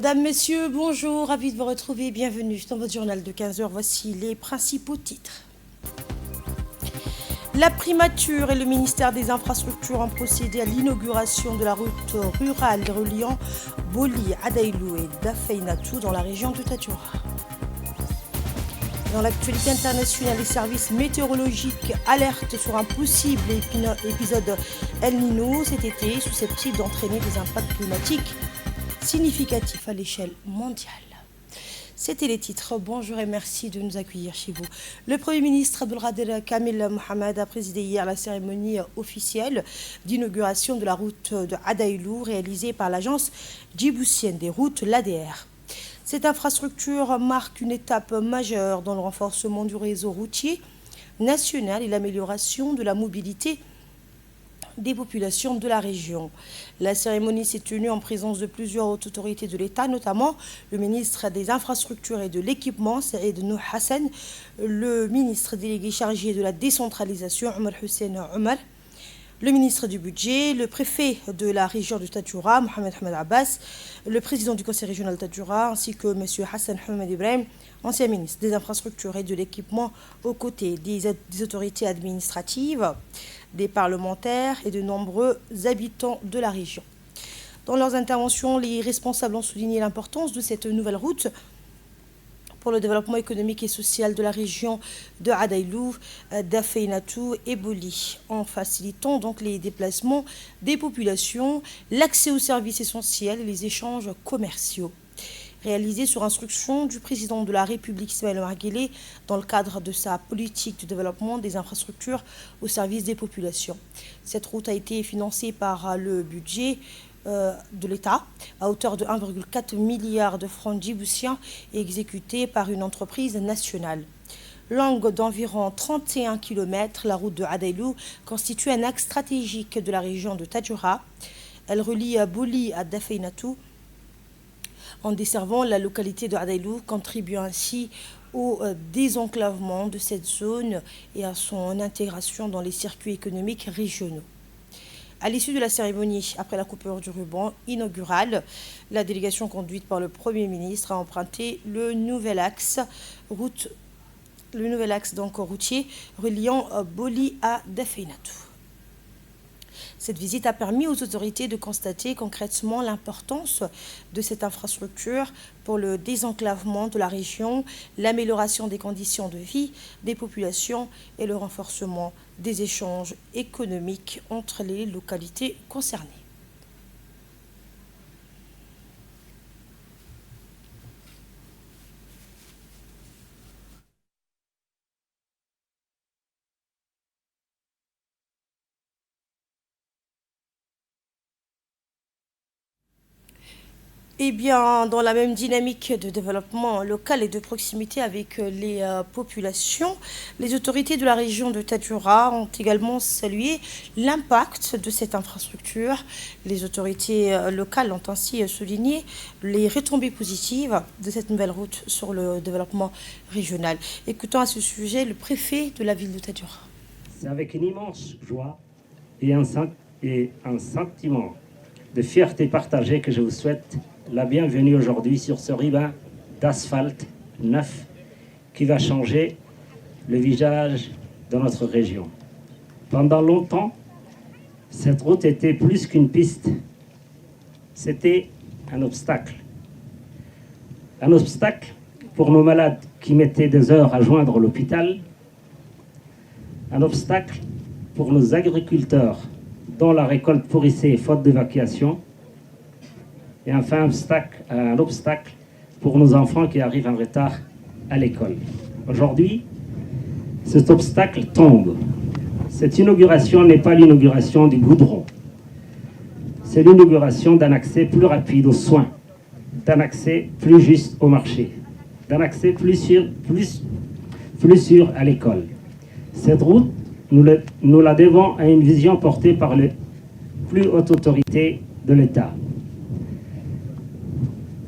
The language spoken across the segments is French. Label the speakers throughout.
Speaker 1: Madame, Messieurs, bonjour, ravi de vous retrouver. Bienvenue dans votre journal de 15 heures. Voici les principaux titres. La primature et le ministère des Infrastructures ont procédé à l'inauguration de la route rurale reliant Boli, Adailou et Dafeinatou dans la région de Tadjoura. Dans l'actualité internationale, les services météorologiques alertent sur un possible épisode El Niño cet été, susceptible d'entraîner des impacts climatiques significatifs à l'échelle mondiale. C'était les titres. Bonjour et merci de nous accueillir chez vous. Le Premier ministre Abdelkader Kamel Mohamed a présidé hier la cérémonie officielle d'inauguration de la route de Adailou réalisée par l'agence djiboutienne des routes, l'ADR. Cette infrastructure marque une étape majeure dans le renforcement du réseau routier national et l'amélioration de la mobilité des populations de la région. La cérémonie s'est tenue en présence de plusieurs hautes autorités de l'État, notamment le ministre des Infrastructures et de l'Équipement, Saïd Nouh Hassan, le ministre délégué chargé de la décentralisation, Omar Hussein Omar, le ministre du Budget, le préfet de la région de Tadjoura, Mohamed Hamad Abbas, le président du conseil régional de Tadjoura, ainsi que M. Hassan Hamed Ibrahim, ancien ministre des Infrastructures et de l'Équipement, aux côtés des autorités administratives, des parlementaires et de nombreux habitants de la région. Dans leurs interventions, les responsables ont souligné l'importance de cette nouvelle route pour le développement économique et social de la région de Adailou, Dafeinatou et Boli, en facilitant donc les déplacements des populations, l'accès aux services essentiels et les échanges commerciaux. Réalisé sur instruction du président de la République Ismaël Omar Guelleh dans le cadre de sa politique de développement des infrastructures au service des populations. Cette route a été financée par le budget de l'État à hauteur de 1,4 milliard de francs djiboutiens et exécutée par une entreprise nationale. Longue d'environ 31 km, la route de Adailou constitue un axe stratégique de la région de Tadjoura. Elle relie Boli à Dafeinatou en desservant la localité de Adailou, contribuant ainsi au désenclavement de cette zone et à son intégration dans les circuits économiques régionaux. À l'issue de la cérémonie, après la coupure du ruban inaugural, la délégation conduite par le Premier ministre a emprunté le nouvel axe routier reliant Boli à Dafeinatou. Cette visite a permis aux autorités de constater concrètement l'importance de cette infrastructure pour le désenclavement de la région, l'amélioration des conditions de vie des populations et le renforcement des échanges économiques entre les localités concernées. Eh bien, dans la même dynamique de développement local et de proximité avec les populations, les autorités de la région de Tadjoura ont également salué l'impact de cette infrastructure. Les autorités locales ont ainsi souligné les retombées positives de cette nouvelle route sur le développement régional. Écoutons à ce sujet le préfet de la ville de Tadjoura.
Speaker 2: C'est avec une immense joie et un sentiment de fierté partagée que je vous souhaite la bienvenue aujourd'hui sur ce ruban d'asphalte neuf qui va changer le visage de notre région. Pendant longtemps, cette route était plus qu'une piste, c'était un obstacle. Un obstacle pour nos malades qui mettaient des heures à joindre l'hôpital, un obstacle pour nos agriculteurs dont la récolte pourrissait faute d'évacuation, et enfin un obstacle pour nos enfants qui arrivent en retard à l'école. Aujourd'hui, cet obstacle tombe. Cette inauguration n'est pas l'inauguration du goudron. C'est l'inauguration d'un accès plus rapide aux soins, d'un accès plus juste au marché, d'un accès plus sûr à l'école. Cette route, nous la devons à une vision portée par les plus hautes autorités de l'État,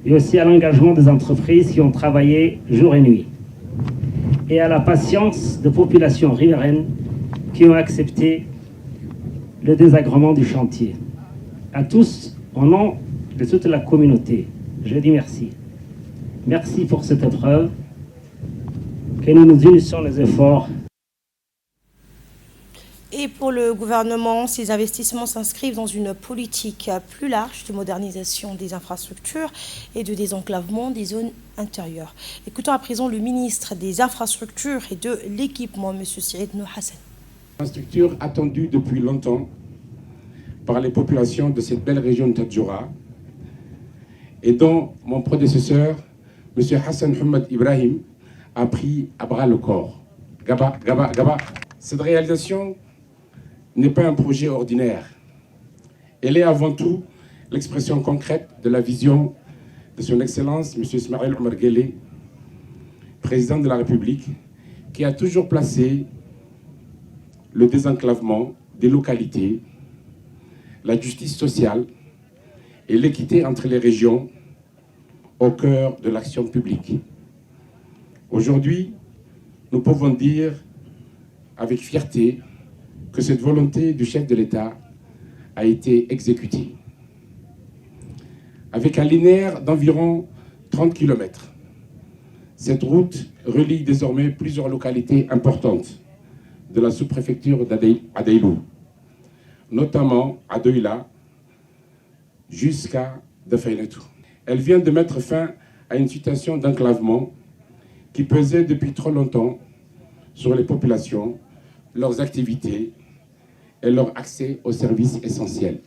Speaker 2: et aussi à l'engagement des entreprises qui ont travaillé jour et nuit, et à la patience de populations riveraines qui ont accepté le désagrément du chantier. À tous, au nom de toute la communauté, je dis merci. Merci pour cette épreuve, que nous nous unissons les efforts.
Speaker 1: Et pour le gouvernement, ces investissements s'inscrivent dans une politique plus large de modernisation des infrastructures et de désenclavement des zones intérieures. Écoutons à présent le ministre des Infrastructures et de l'Équipement, M. Syed Nour Hassan.
Speaker 3: Infrastructure attendue depuis longtemps par les populations de cette belle région de Tadjoura et dont mon prédécesseur, M. Hassan Mohamed Ibrahim, a pris à bras le corps. Gaba, Gaba, Gaba. Cette réalisation n'est pas un projet ordinaire. Elle est avant tout l'expression concrète de la vision de son Excellence, M. Ismaël Omar Guelleh, président de la République, qui a toujours placé le désenclavement des localités, la justice sociale et l'équité entre les régions au cœur de l'action publique. Aujourd'hui, nous pouvons dire avec fierté que cette volonté du chef de l'État a été exécutée. Avec un linéaire d'environ 30 km, cette route relie désormais plusieurs localités importantes de la sous-préfecture d'Adeilou, notamment à Doïla jusqu'à Dafainetou. Elle vient de mettre fin à une situation d'enclavement qui pesait depuis trop longtemps sur les populations, leurs activités et leur accès aux services essentiels.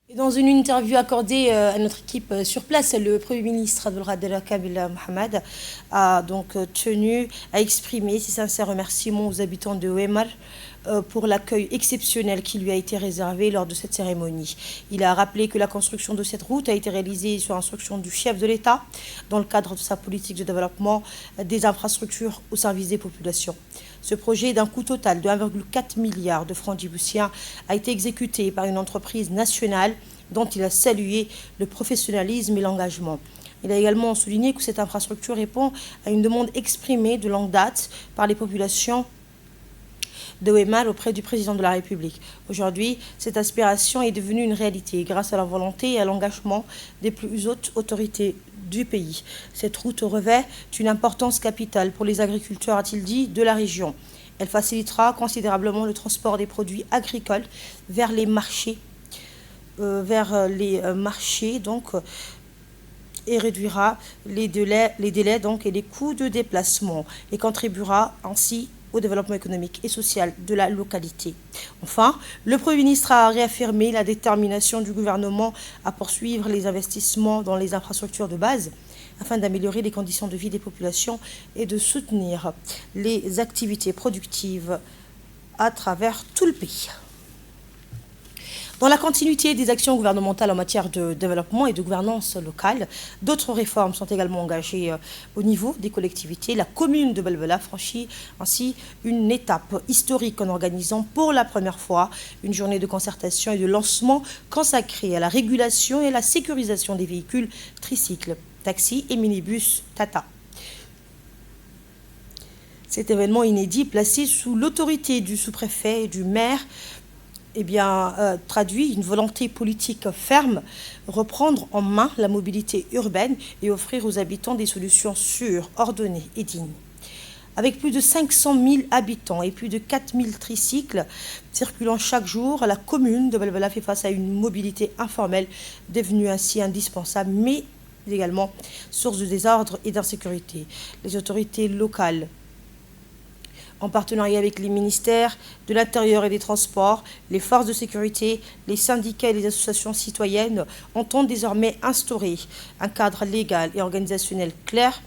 Speaker 1: Et dans une interview accordée à notre équipe sur place, le Premier ministre Abdelkader Kabil Mohamed a donc tenu à exprimer ses sincères remerciements aux habitants de Ouémar pour l'accueil exceptionnel qui lui a été réservé lors de cette cérémonie. Il a rappelé que la construction de cette route a été réalisée sur instruction du chef de l'État dans le cadre de sa politique de développement des infrastructures au service des populations. Ce projet d'un coût total de 1,4 milliard de francs djiboutiens a été exécuté par une entreprise nationale dont il a salué le professionnalisme et l'engagement. Il a également souligné que cette infrastructure répond à une demande exprimée de longue date par les populations de Ouémar auprès du président de la République. Aujourd'hui, cette aspiration est devenue une réalité grâce à la volonté et à l'engagement des plus hautes autorités du pays. Cette route revêt une importance capitale pour les agriculteurs, a-t-il dit, de la région. Elle facilitera considérablement le transport des produits agricoles vers les marchés, et réduira les délais donc, et les coûts de déplacement et contribuera ainsi au développement économique et social de la localité. Enfin, le Premier ministre a réaffirmé la détermination du gouvernement à poursuivre les investissements dans les infrastructures de base afin d'améliorer les conditions de vie des populations et de soutenir les activités productives à travers tout le pays. Dans la continuité des actions gouvernementales en matière de développement et de gouvernance locale, d'autres réformes sont également engagées au niveau des collectivités. La commune de Belbela franchit ainsi une étape historique en organisant pour la première fois une journée de concertation et de lancement consacrée à la régulation et à la sécurisation des véhicules tricycles, taxis et minibus Tata. Cet événement inédit placé sous l'autorité du sous-préfet et du maire traduit une volonté politique ferme, reprendre en main la mobilité urbaine et offrir aux habitants des solutions sûres, ordonnées et dignes. Avec plus de 500 000 habitants et plus de 4 000 tricycles circulant chaque jour, la commune de Belbela fait face à une mobilité informelle devenue ainsi indispensable, mais également source de désordre et d'insécurité. Les autorités locales, en partenariat avec les ministères de l'Intérieur et des Transports, les forces de sécurité, les syndicats et les associations citoyennes entendent désormais instaurer un cadre légal et organisationnel clair,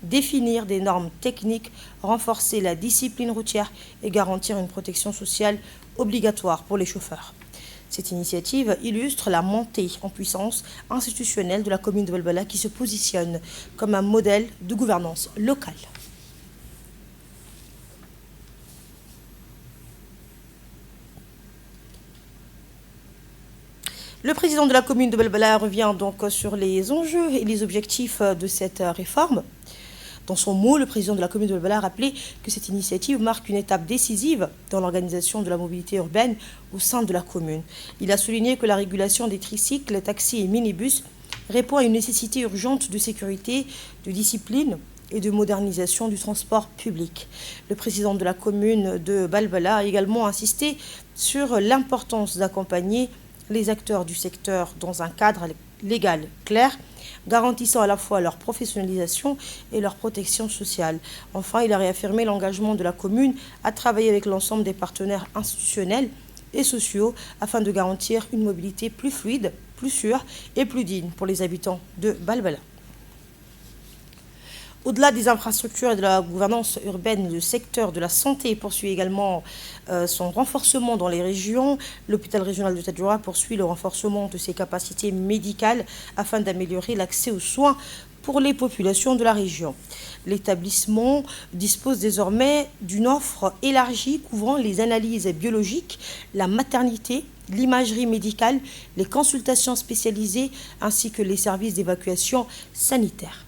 Speaker 1: définir des normes techniques, renforcer la discipline routière et garantir une protection sociale obligatoire pour les chauffeurs. Cette initiative illustre la montée en puissance institutionnelle de la commune de Belbela qui se positionne comme un modèle de gouvernance locale. Le président de la commune de Belbela revient donc sur les enjeux et les objectifs de cette réforme. Dans son mot, le président de la commune de Belbela a rappelé que cette initiative marque une étape décisive dans l'organisation de la mobilité urbaine au sein de la commune. Il a souligné que la régulation des tricycles, taxis et minibus répond à une nécessité urgente de sécurité, de discipline et de modernisation du transport public. Le président de la commune de Balbala a également insisté sur l'importance d'accompagner les acteurs du secteur dans un cadre légal clair, garantissant à la fois leur professionnalisation et leur protection sociale. Enfin, il a réaffirmé l'engagement de la commune à travailler avec l'ensemble des partenaires institutionnels et sociaux afin de garantir une mobilité plus fluide, plus sûre et plus digne pour les habitants de Balbala. Au-delà des infrastructures et de la gouvernance urbaine, le secteur de la santé poursuit également son renforcement dans les régions. L'hôpital régional de Tadjoura poursuit le renforcement de ses capacités médicales afin d'améliorer l'accès aux soins pour les populations de la région. L'établissement dispose désormais d'une offre élargie couvrant les analyses biologiques, la maternité, l'imagerie médicale, les consultations spécialisées ainsi que les services d'évacuation sanitaire.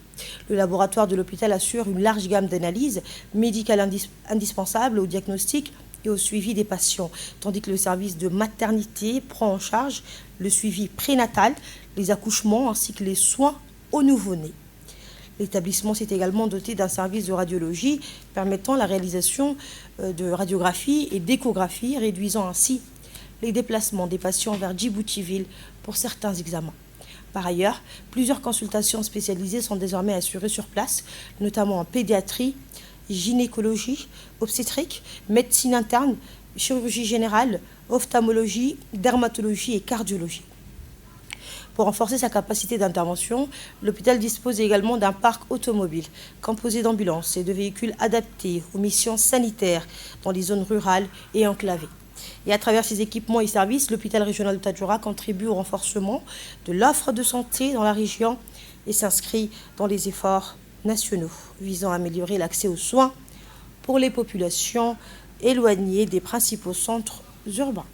Speaker 1: Le laboratoire de l'hôpital assure une large gamme d'analyses médicales indispensables au diagnostic et au suivi des patients, tandis que le service de maternité prend en charge le suivi prénatal, les accouchements ainsi que les soins aux nouveau-nés. L'établissement s'est également doté d'un service de radiologie permettant la réalisation de radiographies et d'échographies, réduisant ainsi les déplacements des patients vers Djibouti-Ville pour certains examens. Par ailleurs, plusieurs consultations spécialisées sont désormais assurées sur place, notamment en pédiatrie, gynécologie, obstétrique, médecine interne, chirurgie générale, ophtalmologie, dermatologie et cardiologie. Pour renforcer sa capacité d'intervention, l'hôpital dispose également d'un parc automobile composé d'ambulances et de véhicules adaptés aux missions sanitaires dans les zones rurales et enclavées. Et à travers ses équipements et services, l'hôpital régional de Tadjoura contribue au renforcement de l'offre de santé dans la région et s'inscrit dans les efforts nationaux visant à améliorer l'accès aux soins pour les populations éloignées des principaux centres urbains.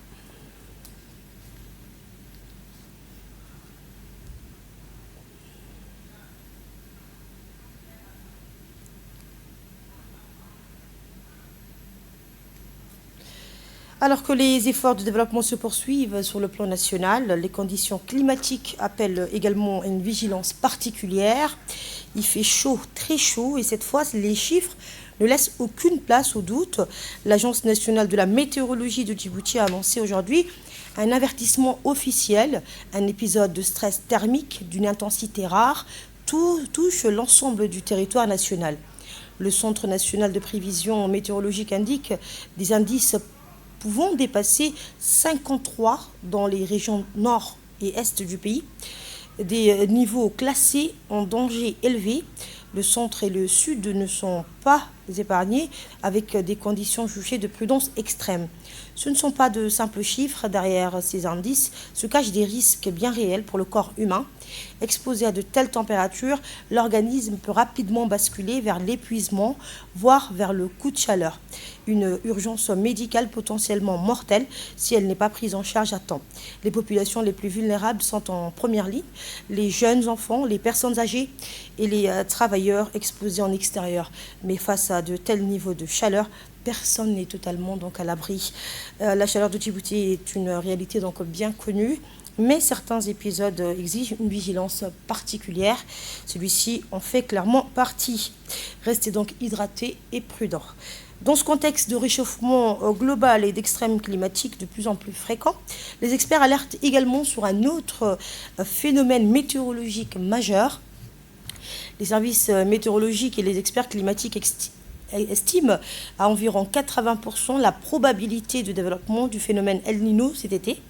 Speaker 1: Alors que les efforts de développement se poursuivent sur le plan national, les conditions climatiques appellent également une vigilance particulière. Il fait chaud, très chaud, et cette fois, les chiffres ne laissent aucune place au doute. L'Agence nationale de la météorologie de Djibouti a annoncé aujourd'hui un avertissement officiel, un épisode de stress thermique d'une intensité rare touche l'ensemble du territoire national. Le Centre national de prévision météorologique indique des indices pouvant dépasser 53 dans les régions nord et est du pays, des niveaux classés en danger élevé. Le centre et le sud ne sont pas épargnés avec des conditions jugées de prudence extrême. Ce ne sont pas de simples chiffres. Derrière ces indices se cachent des risques bien réels pour le corps humain. Exposé à de telles températures, l'organisme peut rapidement basculer vers l'épuisement, voire vers le coup de chaleur. Une urgence médicale potentiellement mortelle si elle n'est pas prise en charge à temps. Les populations les plus vulnérables sont en première ligne, les jeunes enfants, les personnes âgées et les travailleurs exposés en extérieur. Mais face à de tels niveaux de chaleur, personne n'est totalement donc à l'abri. La chaleur de Djibouti est une réalité donc bien connue, mais certains épisodes exigent une vigilance particulière. Celui-ci en fait clairement partie. Restez donc hydratés et prudents. Dans ce contexte de réchauffement global et d'extrêmes climatiques de plus en plus fréquents, les experts alertent également sur un autre phénomène météorologique majeur. Les services météorologiques et les experts climatiques estime à environ 80% la probabilité de développement du phénomène El Niño cet été.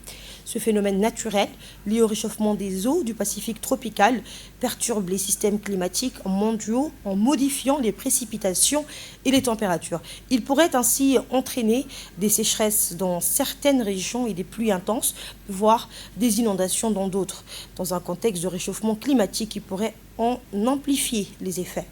Speaker 1: Ce phénomène naturel, lié au réchauffement des eaux du Pacifique tropical, perturbe les systèmes climatiques mondiaux en modifiant les précipitations et les températures. Il pourrait ainsi entraîner des sécheresses dans certaines régions et des pluies intenses, voire des inondations dans d'autres, dans un contexte de réchauffement climatique qui pourrait en amplifier les effets.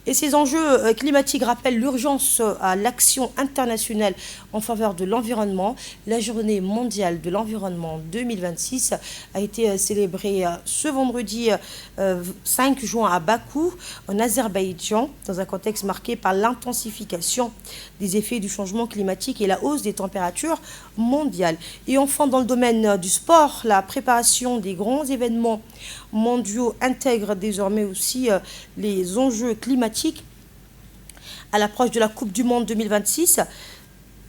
Speaker 1: Et ces enjeux climatiques rappellent l'urgence à l'action internationale en faveur de l'environnement. La journée mondiale de l'environnement 2026 a été célébrée ce vendredi 5 juin à Bakou, en Azerbaïdjan, dans un contexte marqué par l'intensification des effets du changement climatique et la hausse des températures mondiales. Et enfin, dans le domaine du sport, la préparation des grands événements mondiaux intègre désormais aussi les enjeux climatiques. À l'approche de la Coupe du Monde 2026,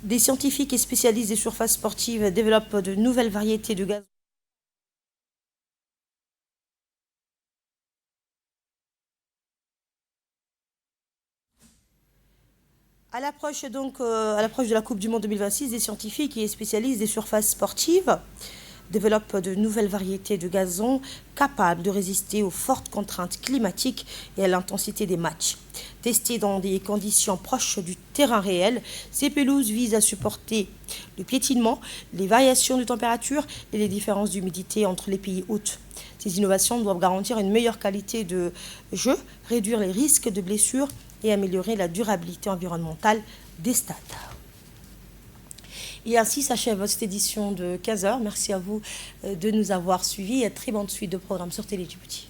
Speaker 1: des scientifiques et spécialistes des surfaces sportives développent de nouvelles variétés de gaz. À l'approche de la Coupe du Monde 2026, des scientifiques et spécialistes des surfaces sportives développent de nouvelles variétés de gazon capables de résister aux fortes contraintes climatiques et à l'intensité des matchs. Testées dans des conditions proches du terrain réel, ces pelouses visent à supporter le piétinement, les variations de température et les différences d'humidité entre les pays hôtes. Ces innovations doivent garantir une meilleure qualité de jeu, réduire les risques de blessures et améliorer la durabilité environnementale des stades. Et ainsi s'achève cette édition de 15h. Merci à vous de nous avoir suivis et très bonne suite de programmes sur Télé Djibouti.